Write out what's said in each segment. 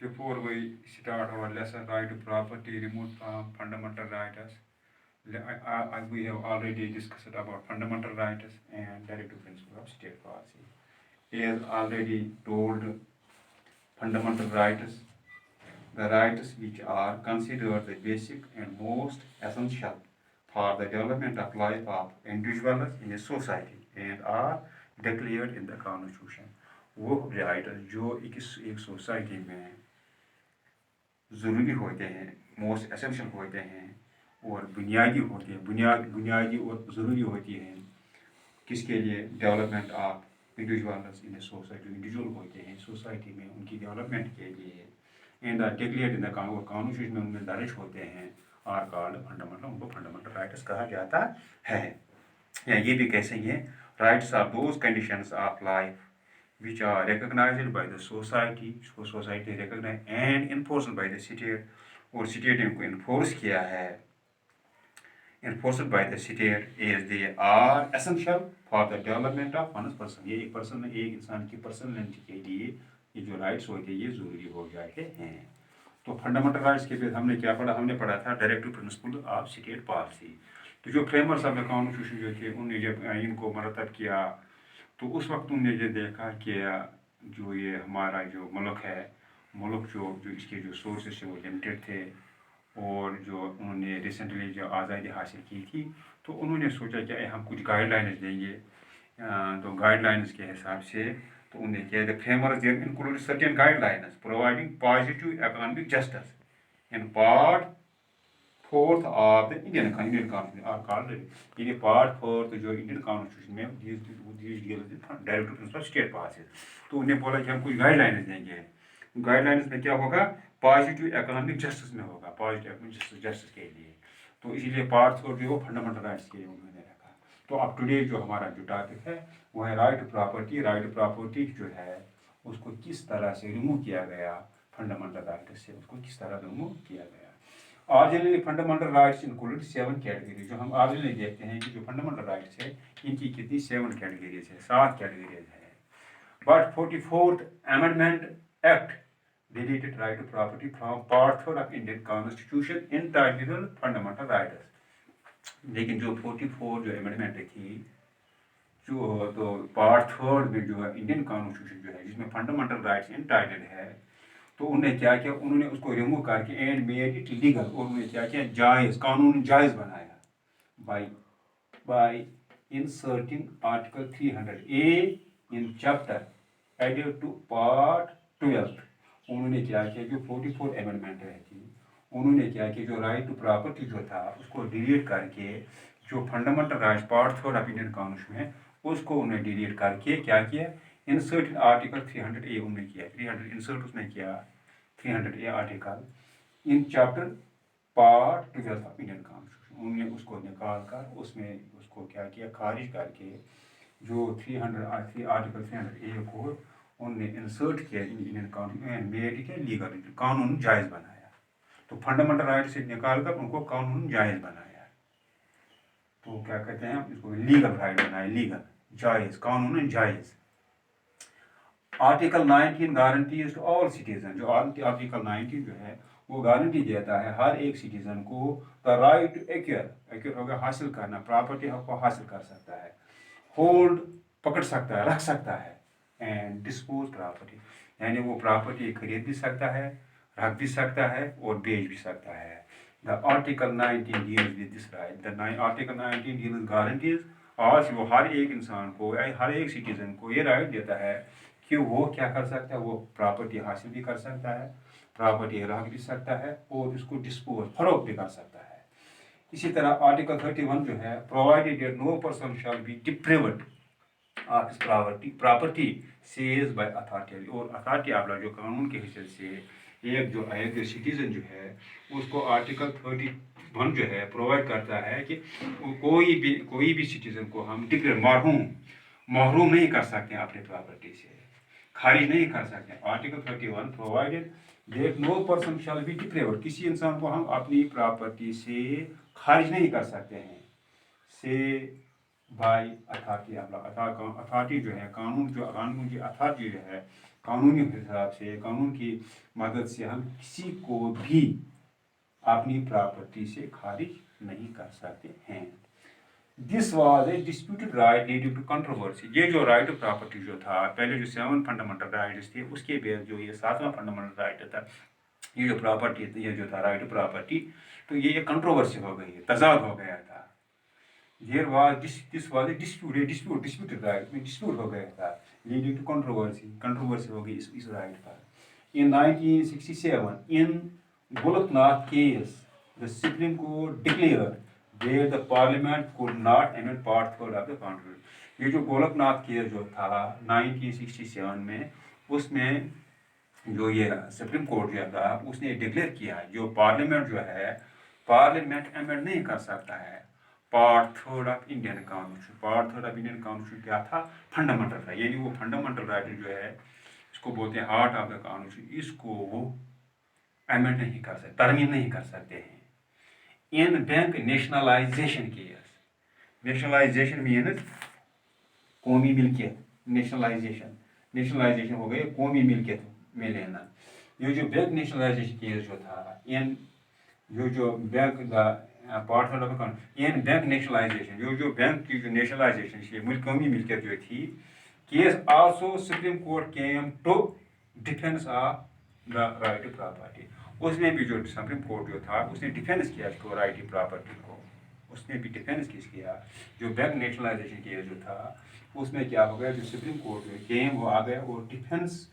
Before we start our lesson, right to property removed from fundamental rights, we have already discussed about fundamental rights and directive principle of state policy. As already told, fundamental rights, the rights which are considered the basic and most essential for the development of life of individuals in a society and are declared in the constitution. वो rights जो एक society में ज़रूरी होते हैं, most essential होते हैं और बुनियादी होते हैं, बुनियादी और ज़रूरी होती हैं किसके लिए, development of individuals in society, individual होते हैं सोसाइटी में उनकी डेवलपमेंट के लिए, and declared in the constitution में उनमें दर्ज होते हैं, आर कॉल्ड फंडामेंटल, उनको फंडामेंटल राइट्स कहा जाता है। या ये भी कह सकते हैं rights are those conditions of life which are recognized by the society, इसको society recognize and enforced by the state, और स्टेट ने इनको enforce किया है, enforced by the state as they are essential for the development of one's person। ये एक person में, एक इंसान की पर्सनैलिटी के लिए ये जो राइट्स होते हैं ये ज़रूरी हो जाते हैं। तो फंडामेंटल राइट्स के बाद हमने क्या पढ़ा, हमने पढ़ा था directive principle of state policy. तो जो फ्रेमर्स ऑफ द कॉन्स्टिट्यूशन जो थे उन्होंने जब इनको मरतब किया तो उस वक्त उन्होंने ये देखा कि जो ये हमारा जो मुल्क है, मुल्क जो इसके जो सोर्सेस वो लिमिटेड थे, और जो उन्होंने रिसेंटली जो आज़ादी हासिल की थी तो उन्होंने सोचा कि हम कुछ गाइडलाइंस देंगे। तो गाइडलाइंस के हिसाब से तो उन्हें किया, the framework there include certain guidelines providing positive economic justice in part fourth of the Indian constitution are called, यानी पार्ट फोर्थ जो इंडियन कॉन्स्टिट्यूशन में directive principle of state policy. तो उन्हें बोला कि हम कुछ गाइडलाइंस देंगे। गाइडलाइंस में क्या होगा, पॉजिटिव इकोनॉमिक जस्टिस में होगा, पॉजिटिव इकोनॉमिक जस्टिस के लिए। तो इसीलिए पार्ट फोर्थ जो फंडामेंटल राइट्स के लिए उन्होंने रखा। तो अब टुडे जो हमारा जो टॉपिक है वो है right to property. Right to property जो है उसको किस तरह से रिमूव किया गया फंडामेंटल राइट से, उसको किस तरह रिमूव किया गया। Originally fundamental rights include 7 category. जो हम ऑरिजिनली देखते हैं कि जो फंडामेंटल राइट्स है इनकी कितनी 7 कैटेगरीज है, 7 कैटेगरीज है। But 44th amendment act deleted right to property from part 4 of Indian Constitution entitled fundamental rights। लेकिन जो 44 जो अमेंडमेंट थी जो तो पार्ट 4 में जो है इंडियन कॉन्स्टिट्यूशन जो है जिसमें फंडामेंटल राइट्स इंटाइटल्ड है, तो उन्होंने क्या किया, उन्होंने उसको रिमूव करके एंड मेड इट लीगल, और उन्होंने क्या किया, जायज़, कानून जायज़ बनाया by inserting article 300A in chapter added to part 12। उन्होंने क्या किया, जो 44 अमेंडमेंट है थी उन्होंने क्या किया, जो राइट टू प्रॉपर्टी जो था उसको डिलीट करके जो fundamental rights part 4 of Indian constitution है उसको उन्होंने डिलीट करके क्या किया, इंसर्ट आर्टिकल 300A उन्होंने किया, 300 इंसर्ट उसने किया 300A article in chapter part 12 of Indian constitution. उन्होंने उसको निकाल कर उसमें उसको क्या किया, खारिज करके जो 300 आर्टिकल 300A को उन्होंने इंसर्ट किया इंडियन कानून, मेड के लीगल, कानून जायज़ बनाया। तो फंडामेंटल राइट से निकाल कर उनको कानून जायज़ बनाया। तो क्या कहते हैं, इसको लीगल राइट बनाया, लीगल जायज़, कानून जायज़। Article 19 guarantees to all citizen. जो आर्टिकल 19 जो है वो गारंटी देता है हर एक सिटीजन को द राइट टू एक्वायर होगा, हासिल करना, प्रॉपर्टी को हासिल कर सकता है, होल्ड पकड़ सकता है, रख सकता है, एंड डिस्पोज प्रॉपर्टी, यानी वो प्रॉपर्टी खरीद भी सकता है, रख भी सकता है और बेच भी सकता है। The article 19 deals with this right. The article 19 deals guarantees, आज वो हर एक इंसान को, हर एक सिटीजन को ये राइट देता है कि वो क्या कर सकता है, वो प्रॉपर्टी हासिल भी कर सकता है, प्रॉपर्टी रख भी सकता है और उसको डिस्पोज, फरोख्त भी कर सकता है। इसी तरह आर्टिकल 31 जो है, provided that no person shall be deprived of his property seized by authority. और अथॉरिटी आप जो कानून के हिसाब से एक सिटीजन जो है उसको आर्टिकल 31 जो है प्रोवाइड करता है कि कोई भी सिटीजन को हम महरूम नहीं कर सकते अपने प्रॉपर्टी से, खारिज नहीं कर सकते। Article 31 provided that no person shall be deprived, किसी इंसान को हम अपनी प्रॉपर्टी से खारिज नहीं कर सकते हैं, से बाय अथॉरिटी। अथॉरिटी जो है, कानून की अथॉरिटी जो है कानूनी हिसाब से, कानून की मदद से हम किसी को भी अपनी प्रॉपर्टी से खारिज नहीं कर सकते हैं। This was a disputed right leading to controversy. ये जो राइट ऑफ प्रॉपर्टी जो था, पहले जो 7 फंडामेंटल राइट्स थे, उसके बाद जो ये 7वां फंडामेंटल राइट था, ये जो प्रॉपर्टी, ये जो था राइट ऑफ प्रॉपर्टी, तो ये कंट्रोवर्सी हो गई है, तजाद हो गया था। There was this was a disputed right में डिस्प्यूट हो गया था, लीडिंग टू कंट्रोवर्सी हो गई इस राइट पर। In 1967 in Golaknath case the supreme court declared where the parliament could not amend part 3 of the constitution। ये जो गोलकनाथ केस जो था 1967 में, उसमें जो ये सुप्रीम कोर्ट जो था उसने डिक्लेयर किया जो पार्लियामेंट जो है, पार्लियामेंट अमेंड नहीं कर सकता है part 3 of Indian constitution. Part 3 of Indian constitution क्या था? फंडामेंटल था, यानी वो फंडामेंटल राइट जो है, इसको बोलते हैं हार्ट ऑफ द कॉन्स्टिट्यूशन, इसको वो अमेंड नहीं कर सकते, तरमीम नहीं कर सकते हैं। In bank nationalisation case, nationalisation means कौमी मिल्कियत, नेशनलाइजेशन हो गई कौमी मिल्कियत में लेना। ये जो बैंक नेशनलाइजेशन केस जो था, इन जो bank part in bank nationalisation, जो बैंक की जो नेशनलाइजेशन कौमी मिल्कियत जो थी, case also supreme Court came to defence of the right to property. उसमें भी जो सुप्रीम कोर्ट जो था उसने डिफेंस किया इसको, राइट टू प्रॉपर्टी को, उसने भी डिफेंस किया। जो बैंक नेशनलाइजेशन केस जो था उसमें क्या हो गया, जो सुप्रीम कोर्ट जो केम वो आ गया और defence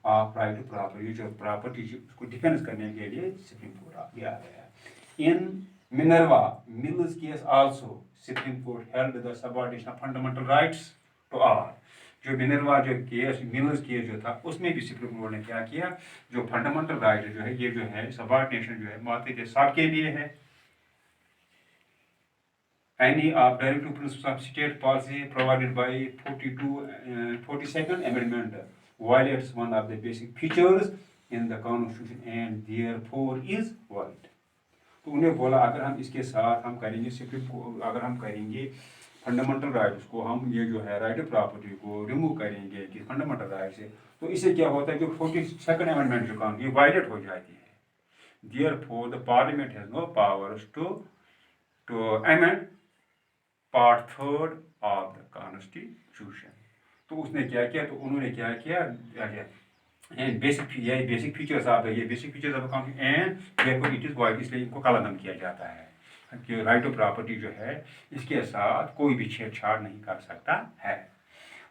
of right to property, जो प्रॉपर्टी उसको डिफेंस करने के लिए सुप्रीम कोर्ट आ गया। In Minerva Mills case also supreme court held the subordination of fundamental rights to all. जो मिनर्वा जो केस, मिल्स केस जो था, उसमें भी सुप्रीम कोर्ट ने क्या किया, जो फंडामेंटल राइट जो है, ये जो है सबऑर्डिनेशन जो है माते के सबके लिए है। Any of directive principles of state policy provided by 42nd Amendment violates one of the basic features in the Constitution and therefore is void। तो उन्हें बोला अगर हम इसके साथ हम करेंगे सुप्रीम को, अगर हम करेंगे फंडामेंटल राइट्स को, हम ये जो है राइट ऑफ प्रॉपर्टी को रिमूव करेंगे कि फंडामेंटल राइट से, तो इससे क्या होता है जो 42nd अमेंडमेंट जो काम ये वायलेट हो जाती है। Therefore the parliament has no powers to amend part 3 of the constitution. तो उसने क्या किया, तो उन्होंने क्या किया, एंड बेसिक फीचर्स ऑफ ये basic features of constitution and therefore it is void, इसलिए इनको कलम किया जाता है कि राइट ऑफ प्रॉपर्टी जो है इसके साथ कोई भी छेड़छाड़ नहीं कर सकता है।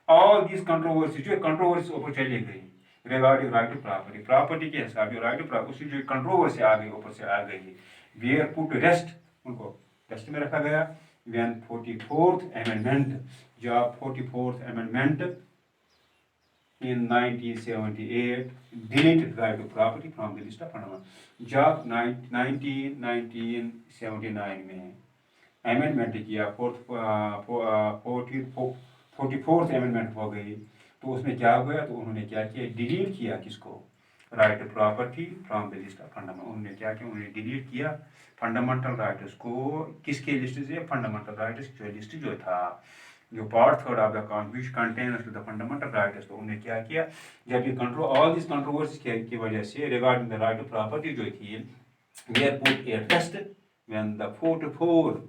ऑल दिस कंट्रोवर्सी, जो कंट्रोवर्सी ऊपर चली गई regarding right of property, property के हिसाब से राइट ऑफ प्रॉपर्टी जो कंट्रोवर्सी आ गई, ऊपर से आ गई, वेयर पुट रेस्ट, उनको रेस्ट में रखा गया। When 44th Amendment, जब 44th Amendment in 1978 deleted right to property from the list of fundamental, जब 1979 में अमेंडमेंट किया, 44th Amendment हो गई, तो उसमें क्या हो गया, तो उन्होंने क्या किया, डिलीट किया किसको, right to property from the list of fundamental. उन्होंने क्या किया, उन्होंने डिलीट किया फंडामेंटल राइट्स को, किसके लिस्ट से, फंडामेंटल राइट्स जो लिस्ट जो था, जो part 3 of the constitution contains two the fundamental rights, तो उन्होंने क्या किया, जब ये ऑल दिस कंट्रोवर्सी की वजह से regarding the right to property जो थी, we are put a test when the 44th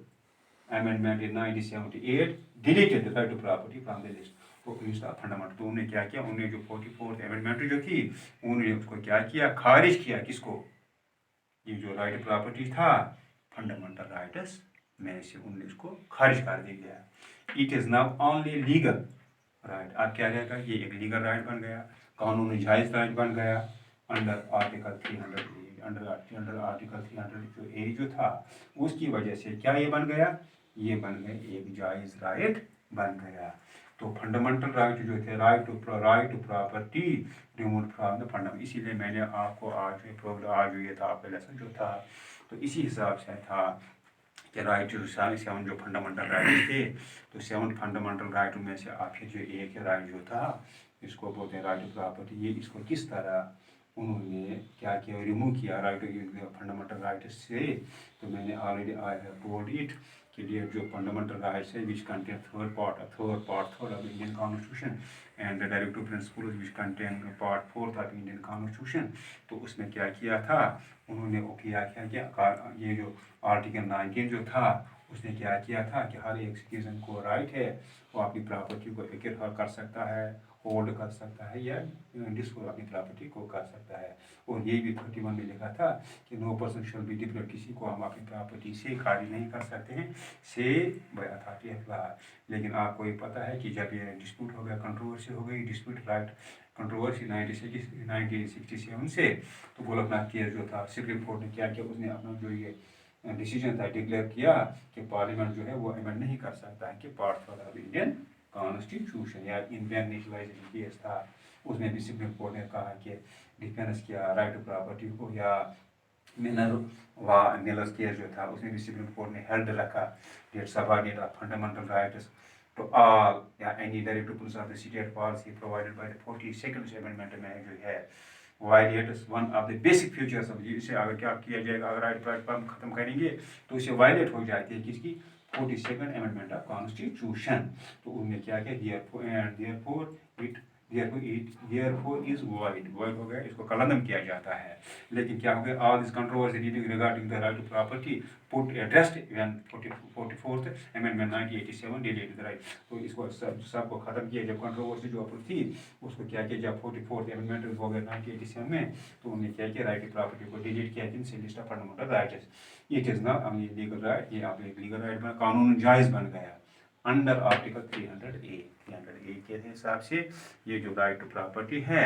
Amendment in 1978 deleted the right to property from the list, तो लिस्ट ऑफ फंडामेंटल। तो उन्होंने क्या किया, उन्होंने जो 44th Amendment जो थी, उन्होंने उसको क्या किया, खारिज किया, किसको, ये जो राइट ऑफ प्रॉपर्टी था फंडामेंटल राइट्स में से, उन्होंने इसको खारिज कर दिया। It is now only legal right. अब क्या रहेगा, ये एक लीगल राइट बन गया, कानूनी जायज़ राइट बन गया अंडर आर्टिकल 300, अंडर आर्टिकल 300 जो ए जो था, उसकी वजह से क्या ये बन गया, ये बन गया एक जायज़ राइट बन गया। तो फंडामेंटल राइट जो थे, right to property remove from the fundamental, इसीलिए मैंने आपको आज ये था आपका लेसन जो था, तो इसी हिसाब से था कि राइट टू 7 जो फंडामेंटल राइट थे, तो 7 फंडामेंटल राइट में से आखिर जो एक राइट जो था, इसको बोलते हैं राइट टू प्रॉपर्टी। ये इसको किस तरह उन्होंने क्या किया, रिमूव किया राइट फंडामेंटल राइट से, तो मैंने already I have told it के लिए जो फंडामेंटल राइट्स है which contain third part of the Indian Constitution and the directive principles which contain part fourth of the Indian Constitution. तो उसमें क्या किया था, उन्होंने वो किया कि ये जो आर्टिकल 19 जो था उसने क्या किया था कि हर एक सिटीजन को राइट है वो अपनी प्रॉपर्टी को एक्वायर कर सकता है, होल्ड कर सकता है या डिस्पोज अपनी प्रॉपर्टी को कर सकता है। और ये भी 31 में लिखा था कि नो पर्सन शैल बी डिप्रेड, किसी को हम अपनी प्रॉपर्टी से खाली नहीं कर सकते हैं से बाय अथॉरिटी ऑफ लॉ। लेकिन आपको ये पता है कि जब ये डिस्प्यूट हो गया, कंट्रोवर्सी हो गई, डिस्प्यूट राइट कंट्रोवर्सी 1967 से, तो गोलकनाथ केस जो था सुप्रीम कोर्ट ने क्या किया, उसने अपना जो ये डिसीजन था डिक्लेयर किया कि पार्लियामेंट जो है वो अमेंड नहीं कर सकता है कि part for of Indian constitution या इंडियन नेशनलाइजेशन केस था, उसमें भी सुप्रीम कोर्ट ने कहा कि डिफेंस किया राइट टू प्रॉपर्टी को, या मिलर्स केस जो था उसमें भी सुप्रीम कोर्ट ने हेल्ड रखा that subordinate of fundamental rights to all या any directive principle of the state policy provided by the 42nd amendment में जो है violates one of the basic features of इसे अगर क्या किया जाएगा, अगर राइट पर खत्म करेंगे तो इसे वायलेट हो जाती है किसकी 42nd amendment of constitution। तो उन्होंने क्या किया, therefore is void हो गया, इसको कलंदम किया जाता है। लेकिन क्या हो गया, all this controversy regarding the right to property put addressed when 44th amendment 1987 deleted the right। तो इसको सबको खत्म किया, जब कंट्रोवर्सी जो थी उसको क्या किया, जब 44th amendment हो गया 1987 में, तो उन्होंने क्या किया, राइट टू प्रॉपर्टी को डिलीट किया किन से, list of fundamental rights. It is not legal right, ये आप लीगल राइट बना, कानून जायज बन गया अंडर आर्टिकल 300A के हिसाब से। ये जो राइट टू प्रॉपर्टी है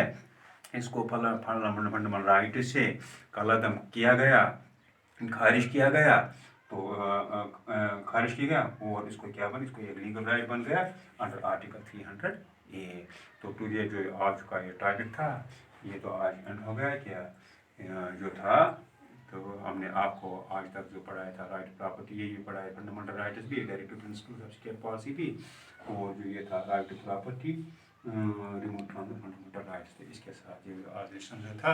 इसको फंडामेंटल राइट से कलअदम किया गया, खारिज किया गया, तो खारिज किया गया और इसको क्या बन, इसको एक लीगल राइट बन गया अंडर आर्टिकल 300A। तो ये जो आज का ये टॉपिक था ये तो आज एंड हो गया क्या जो था। तो हमने आपको आज तक जो पढ़ाया था राइट प्रॉपर्टी, ये भी पढ़ाया, फंडामेंटल राइट्स भी, directive principles of state policy भी, और जो ये था right to property remove from the fundamental rights. तो इसके साथ ये आज लेसन जो था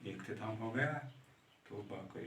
एक इख्तिताम हो गया। तो बाकी